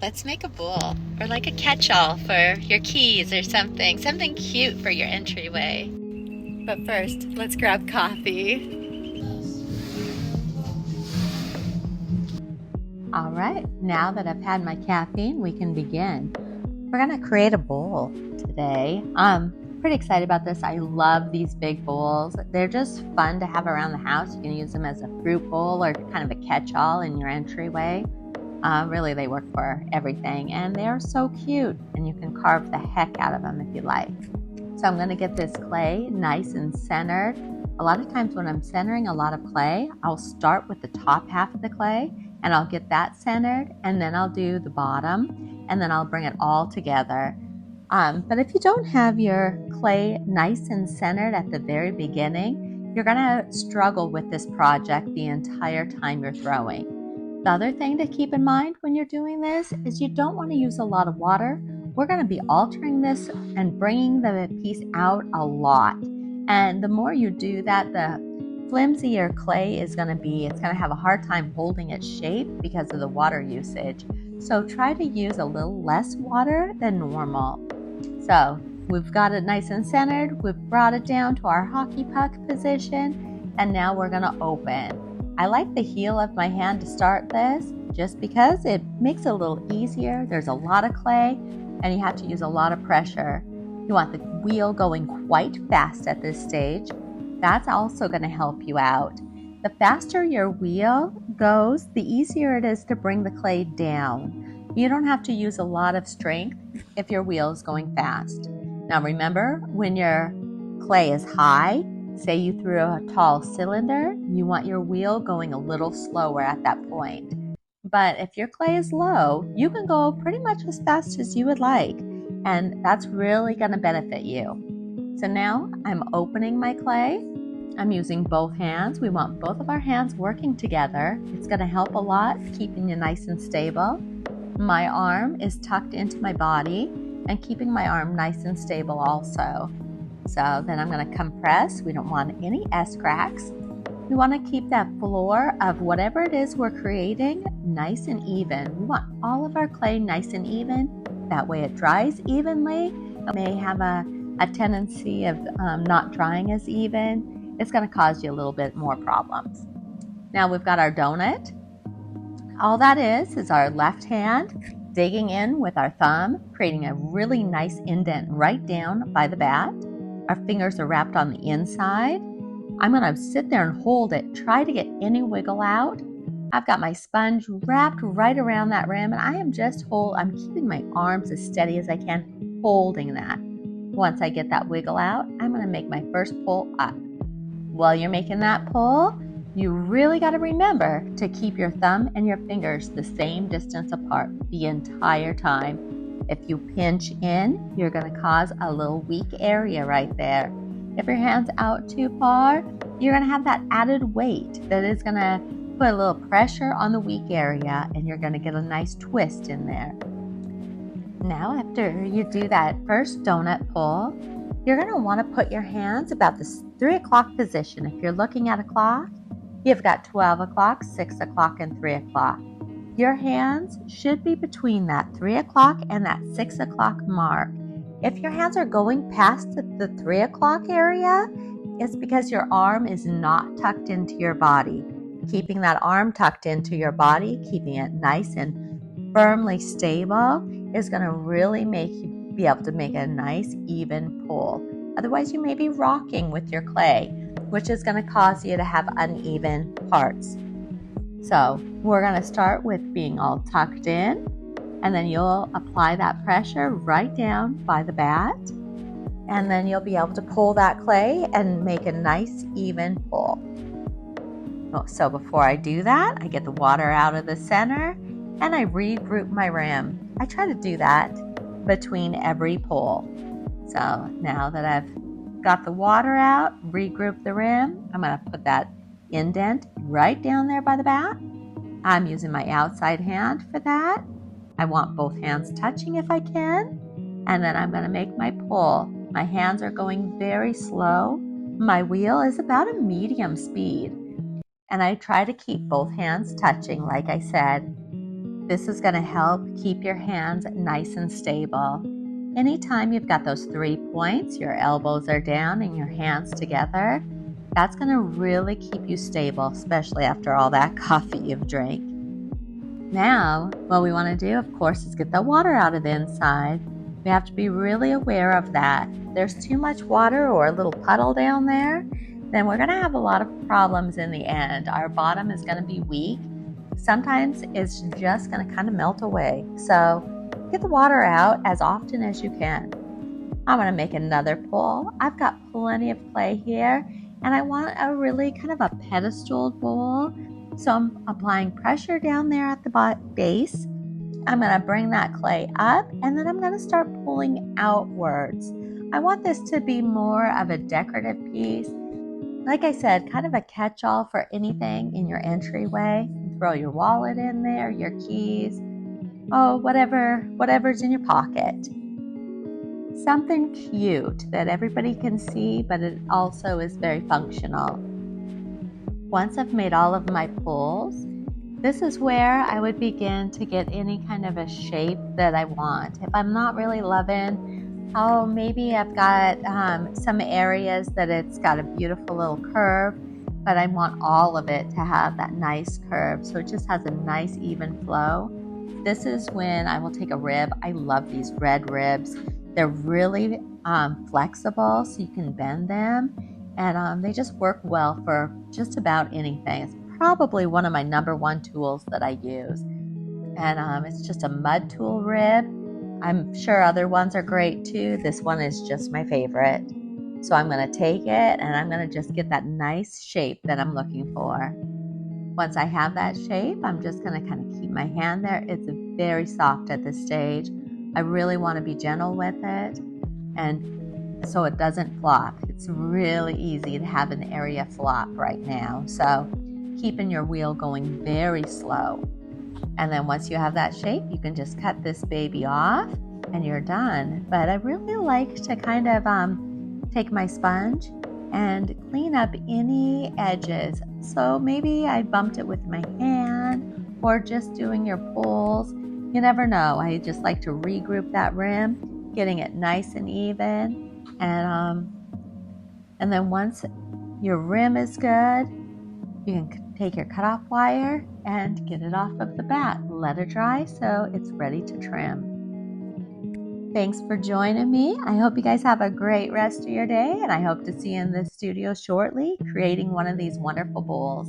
Let's make a bowl or like a catch-all for your keys or something cute for your entryway. But first, let's grab coffee. All right, now that I've had my caffeine, we can begin. We're gonna create a bowl today. I'm pretty excited about this. I love these big bowls. They're just fun to have around the house. You can use them as a fruit bowl or kind of a catch-all in your entryway. Really, they work for everything, and they're so cute, and you can carve the heck out of them if you like. So I'm going to get this clay nice and centered. A lot of times when I'm centering a lot of clay, I'll start with the top half of the clay, and I'll get that centered, and then I'll do the bottom, and then I'll bring it all together. But if you don't have your clay nice and centered at the very beginning, you're going to struggle with this project the entire time you're throwing. The other thing to keep in mind when you're doing this is you don't want to use a lot of water. We're going to be altering this and bringing the piece out a lot. And the more you do that, the flimsier clay is going to be. It's going to have a hard time holding its shape because of the water usage. So try to use a little less water than normal. So we've got it nice and centered. We've brought it down to our hockey puck position. And now we're going to open. I like the heel of my hand to start this just because it makes it a little easier. There's a lot of clay and you have to use a lot of pressure. You want the wheel going quite fast at this stage. That's also going to help you out. The faster your wheel goes, the easier it is to bring the clay down. You don't have to use a lot of strength if your wheel is going fast. Now remember, when your clay is high, say you threw a tall cylinder, you want your wheel going a little slower at that point. But if your clay is low, you can go pretty much as fast as you would like, and that's really going to benefit you. So now I'm opening my clay. I'm using both hands. We want both of our hands working together. It's going to help a lot, keeping you nice and stable. My arm is tucked into my body and keeping my arm nice and stable also. So then I'm going to compress. We don't want any S-cracks. We want to keep that floor of whatever it is we're creating nice and even. We want all of our clay nice and even. That way it dries evenly. It may have a tendency of not drying as even. It's going to cause you a little bit more problems. Now we've got our donut. All that is our left hand digging in with our thumb, creating a really nice indent right down by the bat. Our fingers are wrapped on the inside. I'm going to sit there and hold it, try to get any wiggle out. I've got my sponge wrapped right around that rim, and I'm keeping my arms as steady as I can, holding that. Once I get that wiggle out, I'm going to make my first pull up. While you're making that pull, you really got to remember to keep your thumb and your fingers the same distance apart the entire time. If you pinch in, you're going to cause a little weak area right there. If your hand's out too far, you're going to have that added weight that is going to put a little pressure on the weak area, and you're going to get a nice twist in there. Now, after you do that first donut pull, you're going to want to put your hands about the 3 o'clock position. If you're looking at a clock, you've got 12 o'clock, 6 o'clock, and 3 o'clock. Your hands should be between that 3 o'clock and that 6 o'clock mark. If your hands are going past the 3 o'clock area, it's because your arm is not tucked into your body. Keeping that arm tucked into your body, keeping it nice and firmly stable, is going to really make you be able to make a nice even pull. Otherwise, you may be rocking with your clay, which is going to cause you to have uneven parts. So we're going to start with being all tucked in, and then you'll apply that pressure right down by the bat, and then you'll be able to pull that clay and make a nice even pull. So before I do that, I get the water out of the center and I regroup my rim. I try to do that between every pull. So now that I've got the water out, regroup the rim, I'm going to put that indent right down there by the bat. I'm using my outside hand for that. I want both hands touching if I can. And then I'm going to make my pull. My hands are going very slow. My wheel is about a medium speed. And I try to keep both hands touching, like I said. This is going to help keep your hands nice and stable. Anytime you've got those 3 points, your elbows are down and your hands together, that's going to really keep you stable, especially after all that coffee you've drank. Now, what we want to do, of course, is get the water out of the inside. We have to be really aware of that. If there's too much water or a little puddle down there, then we're going to have a lot of problems in the end. Our bottom is going to be weak. Sometimes it's just going to kind of melt away. So get the water out as often as you can. I'm going to make another bowl. I've got plenty of clay here, and I want a really kind of a pedestaled bowl. So I'm applying pressure down there at the base. I'm going to bring that clay up, and then I'm going to start pulling outwards. I want this to be more of a decorative piece. Like I said, kind of a catch-all for anything in your entryway. Throw your wallet in there, your keys, whatever's in your pocket. Something cute that everybody can see, but it also is very functional. Once I've made all of my pulls, this is where I would begin to get any kind of a shape that I want. If I'm not really loving, maybe I've got some areas that it's got a beautiful little curve, but I want all of it to have that nice curve, so it just has a nice even flow. This is when I will take a rib. I love these red ribs. They're really flexible, so you can bend them, and they just work well for just about anything. It's probably one of my number one tools that I use, and it's just a mud tool rib. I'm sure other ones are great too. This one is just my favorite. So I'm going to take it, and I'm going to just get that nice shape that I'm looking for. Once I have that shape, I'm just going to kind of keep my hand there. It's very soft at this stage. I really want to be gentle with it, and so it doesn't flop. It's really easy to have an area flop right now. So keeping your wheel going very slow. And then once you have that shape, you can just cut this baby off and you're done. But I really like to kind of take my sponge and clean up any edges. So maybe I bumped it with my hand, or just doing your pulls. You never know. I just like to regroup that rim, getting it nice and even. And then once your rim is good, you can take your cutoff wire and get it off of the bat. Let it dry so it's ready to trim. Thanks for joining me. I hope you guys have a great rest of your day, and I hope to see you in the studio shortly creating one of these wonderful bowls.